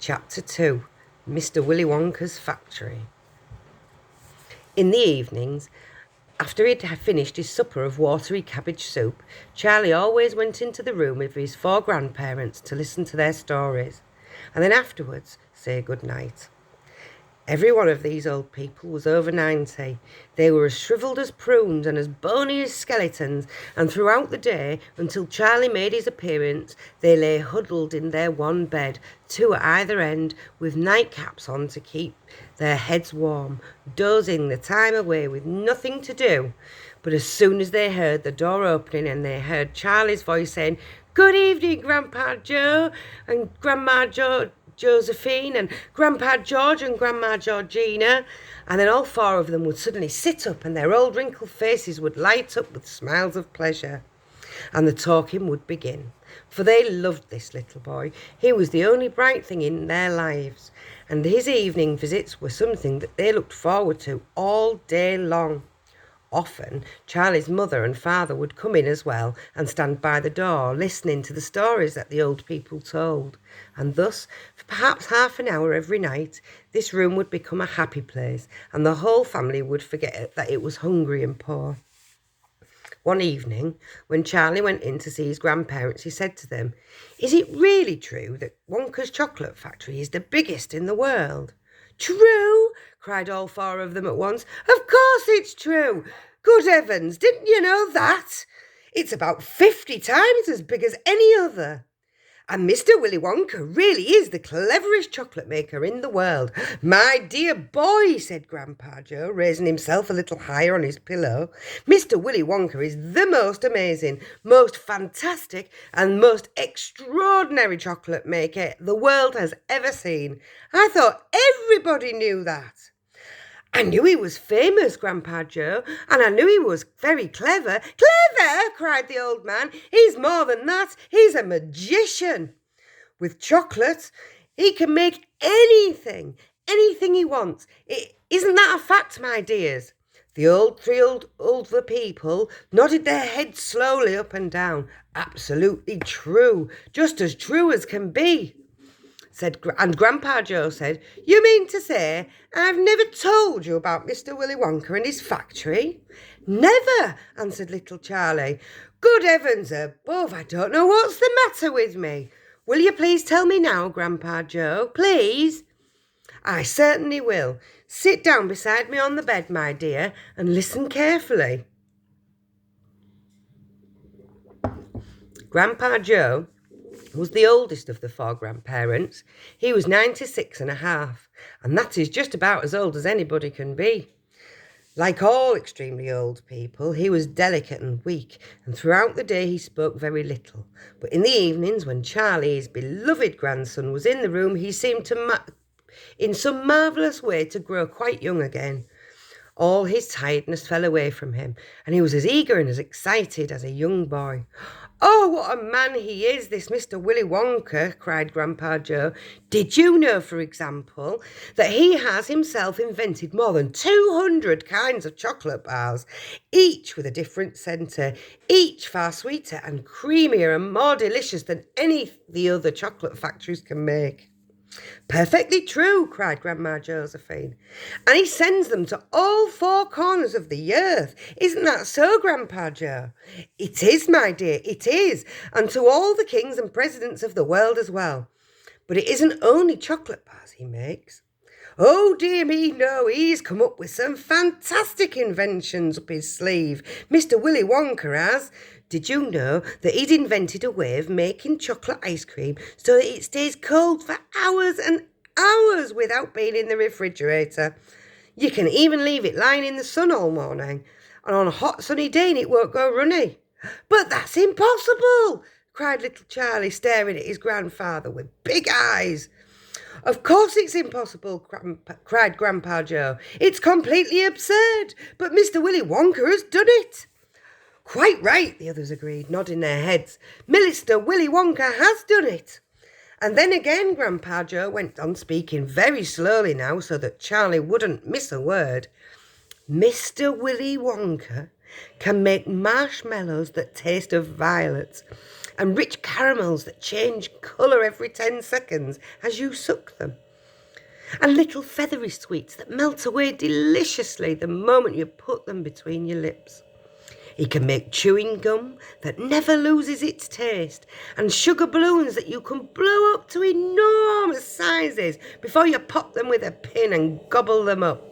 Chapter 2, Mr. Willy Wonka's Factory. In the evenings, after he'd finished his supper of watery cabbage soup, Charlie always went into the room with his 4 grandparents to listen to their stories, and then afterwards say good night. Every one of these old people was over 90. They were as shrivelled as prunes and as bony as skeletons, and throughout the day, until Charlie made his appearance, they lay huddled in their one bed, 2 at either end, with nightcaps on to keep their heads warm, dozing the time away with nothing to do. But as soon as they heard the door opening and they heard Charlie's voice saying, "Good evening, Grandpa Joe and Grandma Josephine and Grandpa George and Grandma Georgina," and then all 4 of them would suddenly sit up and their old wrinkled faces would light up with smiles of pleasure. And the talking would begin, for they loved this little boy. He was the only bright thing in their lives, and his evening visits were something that they looked forward to all day long. Often, Charlie's mother and father would come in as well and stand by the door, listening to the stories that the old people told. And thus, for perhaps half an hour every night, this room would become a happy place, and the whole family would forget that it was hungry and poor. One evening, when Charlie went in to see his grandparents, he said to them, "Is it really true that Wonka's chocolate factory is the biggest in the world?" "True!" cried all 4 of them at once. "Of course it's true! Good heavens, didn't you know that? It's about 50 times as big as any other. And Mr. Willy Wonka really is the cleverest chocolate maker in the world." "My dear boy," said Grandpa Joe, raising himself a little higher on his pillow, "Mr. Willy Wonka is the most amazing, most fantastic and most extraordinary chocolate maker the world has ever seen. I thought everybody knew that." "I knew he was famous, Grandpa Joe, and I knew he was very clever." "Clever!" cried the old man. "He's more than that. He's a magician. With chocolate, he can make anything he wants. Isn't that a fact, my dears?" The 3 older people nodded their heads slowly up and down. "Absolutely true, just as true as can be," and Grandpa Joe said, "You mean to say I've never told you about Mr. Willy Wonka and his factory?" "Never," answered little Charlie. "Good heavens above, I don't know what's the matter with me. Will you please tell me now, Grandpa Joe, please?" "I certainly will. Sit down beside me on the bed, my dear, and listen carefully." Grandpa Joe was the oldest of the 4 grandparents. He was 96 and a half, and that is just about as old as anybody can be. Like all extremely old people, he was delicate and weak, and throughout the day he spoke very little. But in the evenings, when Charlie, his beloved grandson, was in the room, he seemed in some marvellous way to grow quite young again. All his tiredness fell away from him, and he was as eager and as excited as a young boy. "Oh, what a man he is, this Mr. Willy Wonka," cried Grandpa Joe. "Did you know, for example, that he has himself invented more than 200 kinds of chocolate bars, each with a different centre, each far sweeter and creamier and more delicious than any the other chocolate factories can make?" "Perfectly true," cried Grandma Josephine. "And he sends them to all 4 corners of the earth. Isn't that so, Grandpa Joe?" "It is, my dear, it is, and to all the kings and presidents of the world as well. But it isn't only chocolate bars he makes. Oh dear me, no, he's come up with some fantastic inventions up his sleeve, Mr. Willy Wonka has. Did you know that he'd invented a way of making chocolate ice cream so that it stays cold for hours and hours without being in the refrigerator? You can even leave it lying in the sun all morning, and on a hot sunny day it won't go runny." "But that's impossible!" cried little Charlie, staring at his grandfather with big eyes. "Of course it's impossible," cried Grandpa Joe. "It's completely absurd, but Mr. Willy Wonka has done it." "Quite right," the others agreed, nodding their heads. "Mr. Willy Wonka has done it." And then again Grandpa Joe went on, speaking very slowly now so that Charlie wouldn't miss a word. "Mr. Willy Wonka can make marshmallows that taste of violets, and rich caramels that change colour every 10 seconds as you suck them, and little feathery sweets that melt away deliciously the moment you put them between your lips. He can make chewing gum that never loses its taste, and sugar balloons that you can blow up to enormous sizes before you pop them with a pin and gobble them up.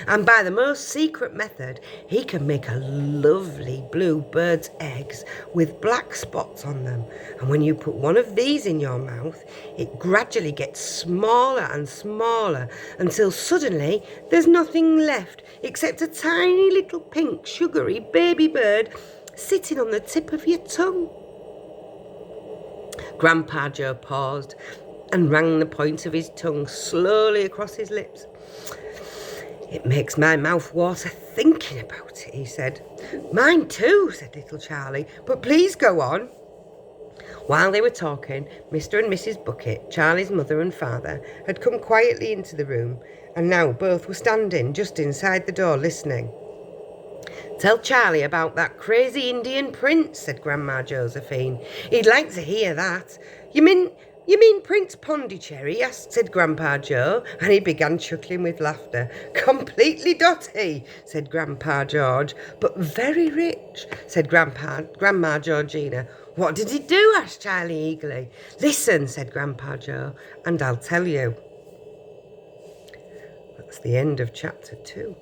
And by the most secret method, he can make a lovely blue bird's eggs with black spots on them. And when you put one of these in your mouth, it gradually gets smaller and smaller until suddenly there's nothing left except a tiny little pink sugary baby bird sitting on the tip of your tongue. Grandpa Joe paused and ran the point of his tongue slowly across his lips. "It makes my mouth water thinking about it," he said. "Mine too," said little Charlie, "but please go on." While they were talking, Mr. and Mrs. Bucket, Charlie's mother and father, had come quietly into the room, and now both were standing just inside the door listening. "Tell Charlie about that crazy Indian prince," said Grandma Josephine. "He'd like to hear that." You mean Prince Pondicherry?" said Grandpa Joe, and he began chuckling with laughter. "Completely dotty," said Grandpa George. "But very rich," said Grandma Georgina. "What did he do?" asked Charlie eagerly. "Listen," said Grandpa Joe, "and I'll tell you." That's the end of chapter 2.